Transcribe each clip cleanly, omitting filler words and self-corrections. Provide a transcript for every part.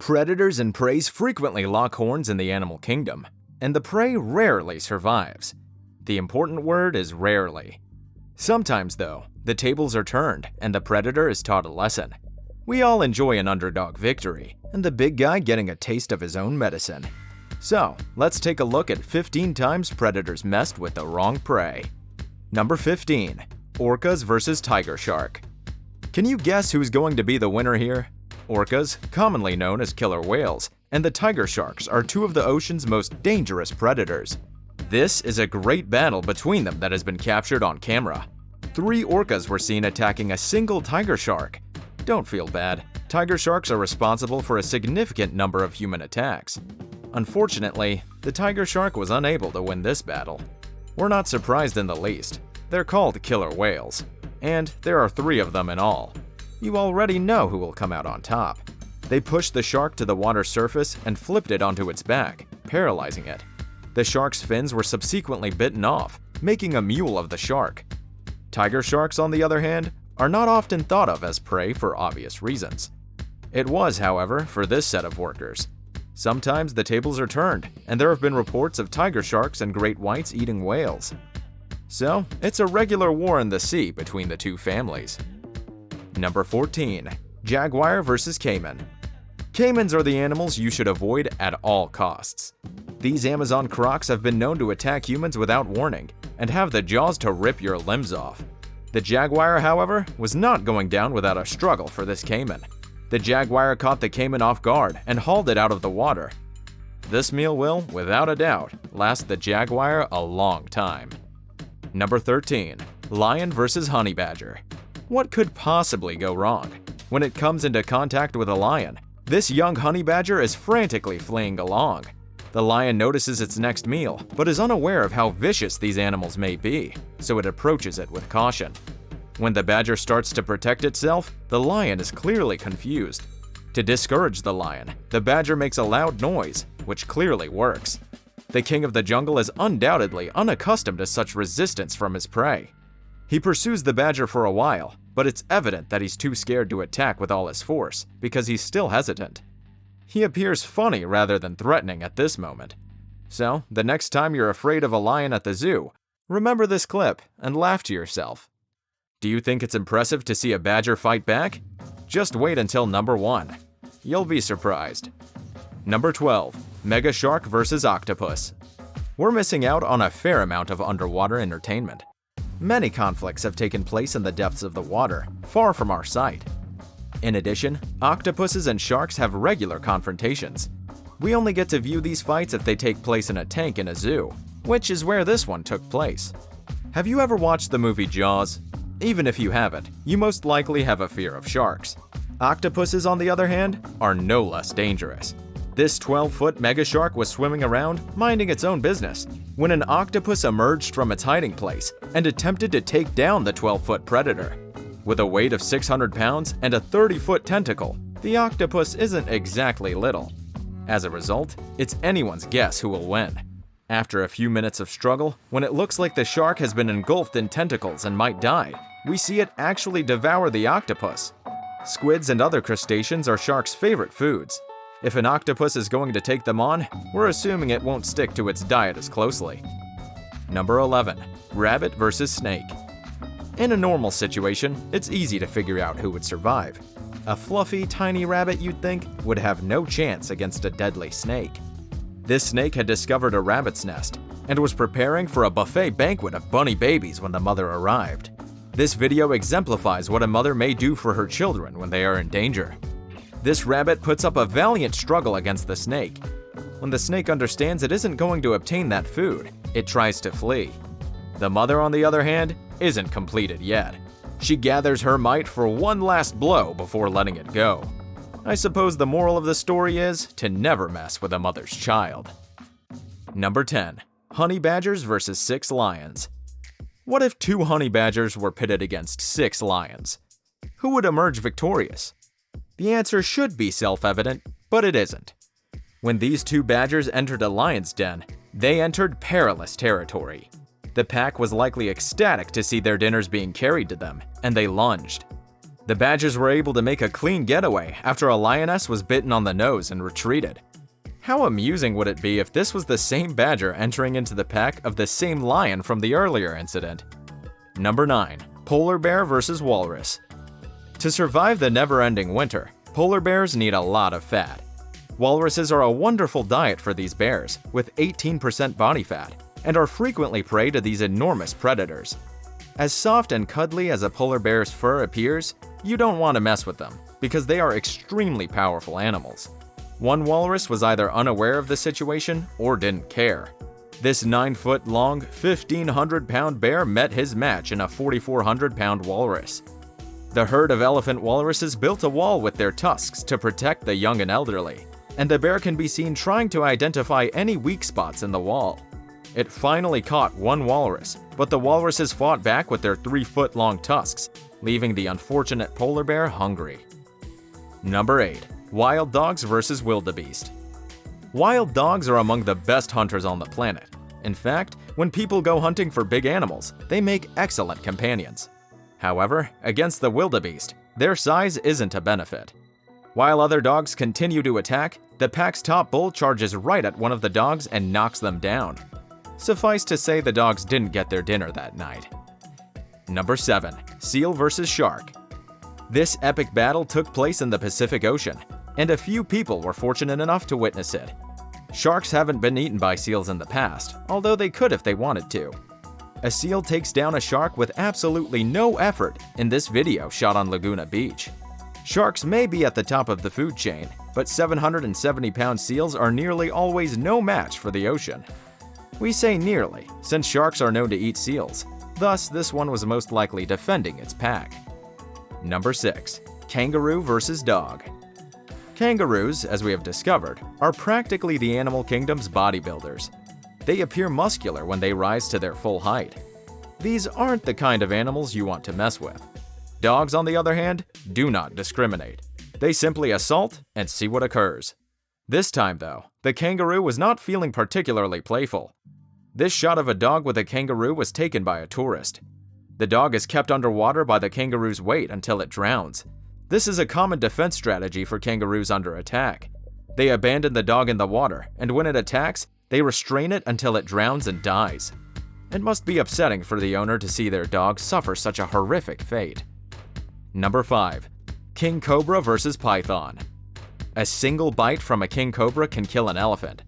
Predators and prey frequently lock horns in the animal kingdom, and the prey rarely survives. The important word is rarely. Sometimes, though, the tables are turned and the predator is taught a lesson. We all enjoy an underdog victory, and the big guy getting a taste of his own medicine. So, let's take a look at 15 times predators messed with the wrong prey. Number 15. Orcas vs. Tiger Shark. Can you guess who's going to be the winner here? Orcas, commonly known as killer whales, and the tiger sharks are two of the ocean's most dangerous predators. This is a great battle between them that has been captured on camera. 3 orcas were seen attacking a single tiger shark. Don't feel bad. Tiger sharks are responsible for a significant number of human attacks. Unfortunately, the tiger shark was unable to win this battle. We're not surprised in the least. They're called killer whales, and there are 3 of them in all. You already know who will come out on top. They pushed the shark to the water's surface and flipped it onto its back, paralyzing it. The shark's fins were subsequently bitten off, making a mule of the shark. Tiger sharks, on the other hand, are not often thought of as prey for obvious reasons. It was, however, for this set of workers. Sometimes the tables are turned, and there have been reports of tiger sharks and great whites eating whales. So, it's a regular war in the sea between the two families. Number 14. Jaguar vs. Caiman. Caimans are the animals you should avoid at all costs. These Amazon crocs have been known to attack humans without warning and have the jaws to rip your limbs off. The jaguar, however, was not going down without a struggle for this caiman. The jaguar caught the caiman off guard and hauled it out of the water. This meal will, without a doubt, last the jaguar a long time. Number 13. Lion vs. Honey Badger. What could possibly go wrong? When it comes into contact with a lion, this young honey badger is frantically fleeing along. The lion notices its next meal, but is unaware of how vicious these animals may be, so it approaches it with caution. When the badger starts to protect itself, the lion is clearly confused. To discourage the lion, the badger makes a loud noise, which clearly works. The king of the jungle is undoubtedly unaccustomed to such resistance from his prey. He pursues the badger for a while, but it's evident that he's too scared to attack with all his force because he's still hesitant. He appears funny rather than threatening at this moment. So, the next time you're afraid of a lion at the zoo, remember this clip and laugh to yourself. Do you think it's impressive to see a badger fight back? Just wait until number 1. You'll be surprised. Number 12. Mega Shark vs. Octopus. We're missing out on a fair amount of underwater entertainment. Many conflicts have taken place in the depths of the water, far from our sight. In addition, octopuses and sharks have regular confrontations. We only get to view these fights if they take place in a tank in a zoo, which is where this one took place. Have you ever watched the movie Jaws? Even if you haven't, you most likely have a fear of sharks. Octopuses, on the other hand, are no less dangerous. This 12-foot mega shark was swimming around, minding its own business, when an octopus emerged from its hiding place and attempted to take down the 12-foot predator. With a weight of 600 pounds and a 30-foot tentacle, the octopus isn't exactly little. As a result, it's anyone's guess who will win. After a few minutes of struggle, when it looks like the shark has been engulfed in tentacles and might die, we see it actually devour the octopus. Squids and other crustaceans are sharks' favorite foods. If an octopus is going to take them on, we're assuming it won't stick to its diet as closely. Number 11. Rabbit vs. Snake. In a normal situation, it's easy to figure out who would survive. A fluffy, tiny rabbit, you'd think, would have no chance against a deadly snake. This snake had discovered a rabbit's nest and was preparing for a buffet banquet of bunny babies when the mother arrived. This video exemplifies what a mother may do for her children when they are in danger. This rabbit puts up a valiant struggle against the snake. When the snake understands it isn't going to obtain that food, it tries to flee. The mother, on the other hand, isn't completed yet. She gathers her might for one last blow before letting it go. I suppose the moral of the story is to never mess with a mother's child. Number 10. Honey badgers vs. 6 lions. What if 2 honey badgers were pitted against 6 lions? Who would emerge victorious? The answer should be self-evident, but it isn't. When these 2 badgers entered a lion's den, they entered perilous territory. The pack was likely ecstatic to see their dinners being carried to them, and they lunged. The badgers were able to make a clean getaway after a lioness was bitten on the nose and retreated. How amusing would it be if this was the same badger entering into the pack of the same lion from the earlier incident? Number 9. Polar bear versus walrus. To survive the never-ending winter, polar bears need a lot of fat. Walruses are a wonderful diet for these bears, with 18% body fat, and are frequently prey to these enormous predators. As soft and cuddly as a polar bear's fur appears, you don't want to mess with them, because they are extremely powerful animals. One walrus was either unaware of the situation or didn't care. This 9-foot-long, 1,500-pound bear met his match in a 4,400-pound walrus. The herd of elephant walruses built a wall with their tusks to protect the young and elderly, and the bear can be seen trying to identify any weak spots in the wall. It finally caught one walrus, but the walruses fought back with their 3-foot-long tusks, leaving the unfortunate polar bear hungry. Number 8. Wild dogs versus wildebeest. Wild dogs are among the best hunters on the planet. In fact, when people go hunting for big animals, they make excellent companions. However, against the wildebeest, their size isn't a benefit. While other dogs continue to attack, the pack's top bull charges right at one of the dogs and knocks them down. Suffice to say, the dogs didn't get their dinner that night. Number 7. Seal versus shark. This epic battle took place in the Pacific Ocean, and a few people were fortunate enough to witness it. Sharks haven't been eaten by seals in the past, although they could if they wanted to. A seal takes down a shark with absolutely no effort in this video shot on Laguna Beach. Sharks may be at the top of the food chain, but 770-pound seals are nearly always no match for the ocean. We say nearly, since sharks are known to eat seals. Thus, this one was most likely defending its pack. Number 6. Kangaroo versus dog. Kangaroos, as we have discovered, are practically the animal kingdom's bodybuilders. They appear muscular when they rise to their full height. These aren't the kind of animals you want to mess with. Dogs, on the other hand, do not discriminate. They simply assault and see what occurs. This time, though, the kangaroo was not feeling particularly playful. This shot of a dog with a kangaroo was taken by a tourist. The dog is kept underwater by the kangaroo's weight until it drowns. This is a common defense strategy for kangaroos under attack. They abandon the dog in the water, and when it attacks, they restrain it until it drowns and dies. It must be upsetting for the owner to see their dog suffer such a horrific fate. Number 5. King Cobra versus Python. A single bite from a king cobra can kill an elephant.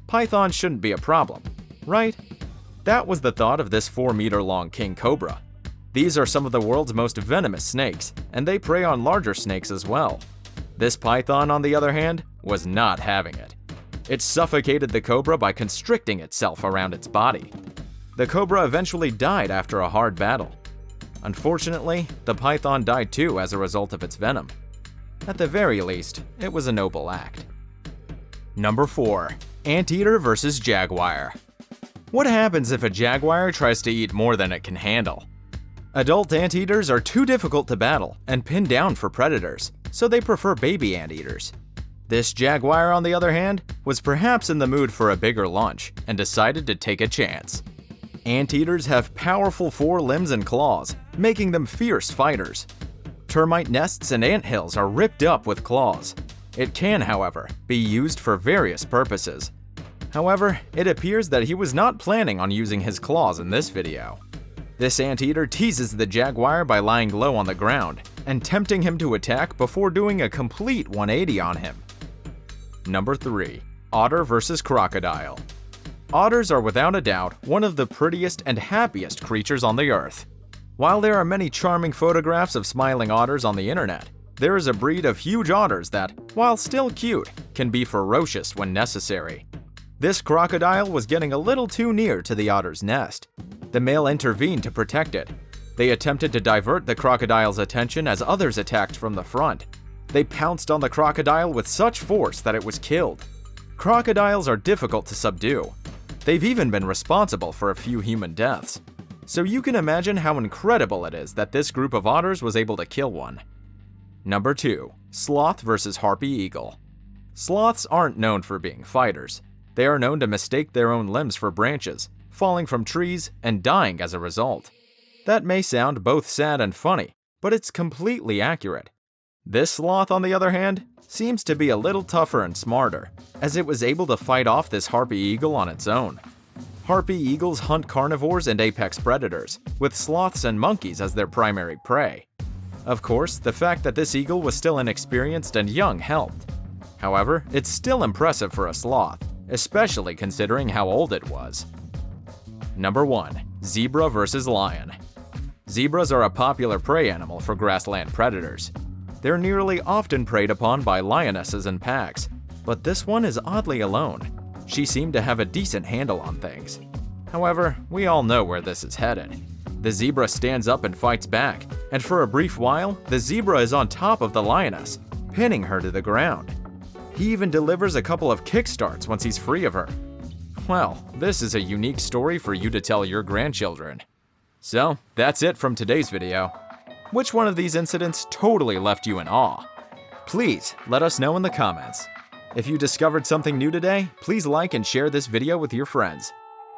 Python shouldn't be a problem, right? That was the thought of this 4-meter-long king cobra. These are some of the world's most venomous snakes, and they prey on larger snakes as well. This python, on the other hand, was not having it. It suffocated the cobra by constricting itself around its body. The cobra eventually died after a hard battle. Unfortunately, the python died too as a result of its venom. At the very least, it was a noble act. Number 4. Anteater versus Jaguar. What happens if a jaguar tries to eat more than it can handle? Adult anteaters are too difficult to battle and pin down for predators, so they prefer baby anteaters. This jaguar, on the other hand, was perhaps in the mood for a bigger lunch and decided to take a chance. Anteaters have powerful forelimbs and claws, making them fierce fighters. Termite nests and anthills are ripped up with claws. It can, however, be used for various purposes. However, it appears that he was not planning on using his claws in this video. This anteater teases the jaguar by lying low on the ground and tempting him to attack before doing a complete 180 on him. Number 3. Otter versus Crocodile. Otters are without a doubt one of the prettiest and happiest creatures on the earth. While there are many charming photographs of smiling otters on the internet, there is a breed of huge otters that, while still cute, can be ferocious when necessary. This crocodile was getting a little too near to the otter's nest. The male intervened to protect it. They attempted to divert the crocodile's attention as others attacked from the front. They pounced on the crocodile with such force that it was killed. Crocodiles are difficult to subdue. They've even been responsible for a few human deaths. So you can imagine how incredible it is that this group of otters was able to kill one. Number 2. Sloth versus Harpy Eagle. Sloths aren't known for being fighters. They are known to mistake their own limbs for branches, falling from trees and dying as a result. That may sound both sad and funny, but it's completely accurate. This sloth, on the other hand, seems to be a little tougher and smarter, as it was able to fight off this harpy eagle on its own. Harpy eagles hunt carnivores and apex predators, with sloths and monkeys as their primary prey. Of course, the fact that this eagle was still inexperienced and young helped. However, it's still impressive for a sloth, especially considering how old it was. Number 1. Zebra versus lion. Zebras are a popular prey animal for grassland predators. They're nearly often preyed upon by lionesses and packs, but this one is oddly alone. She seemed to have a decent handle on things. However, we all know where this is headed. The zebra stands up and fights back, and for a brief while, the zebra is on top of the lioness, pinning her to the ground. He even delivers a couple of kickstarts once he's free of her. Well, this is a unique story for you to tell your grandchildren. So, that's it from today's video. Which one of these incidents totally left you in awe? Please let us know in the comments. If you discovered something new today, please like and share this video with your friends.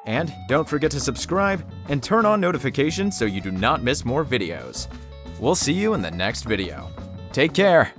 And don't forget to subscribe and turn on notifications so you do not miss more videos. We'll see you in the next video. Take care!